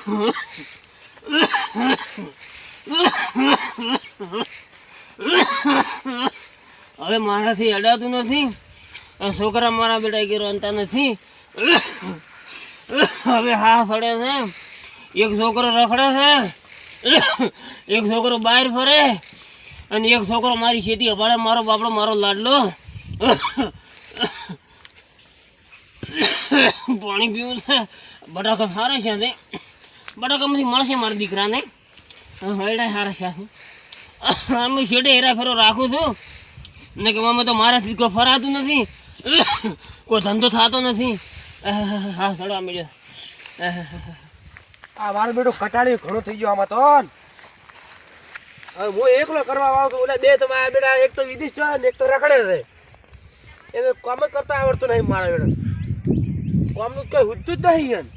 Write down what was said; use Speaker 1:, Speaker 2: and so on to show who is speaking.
Speaker 1: હવે મારાથી અડાતું નથી. છોકરા મારા બેટા ઘેર અંતા નથી. હવે હા સડે છે. એક છોકરો રખડે છે, એક છોકરો બહાર ફરે, અને એક છોકરો મારી ખેતી અભાડે. મારો બાપડો મારો લાડલો. પાણી પીવું છે. બટાકા સારા છે. બટાકામાંથી મળશે મારા દીકરાને. હૈડા સારા છે. અમે છેડે હેરા ફેરો રાખું છું ને કે અમે તો મારાથી કોઈ ફરાતું નથી, કોઈ ધંધો થતો નથી. હા ચડવા મળ્યો.
Speaker 2: આ મારો બેટો કટાળી ઘણો થઈ ગયો આમાં તો. હવે હું એકલો કરવા વાળો તો ઓલા બે તો મારા બેટા, એક તો વિદેશ છે ને એક તો રખડે છે. એને કામ કરતા આવડતું નહીં મારા બેટા. કામનું કઈ હુદ્દું જ નહીં.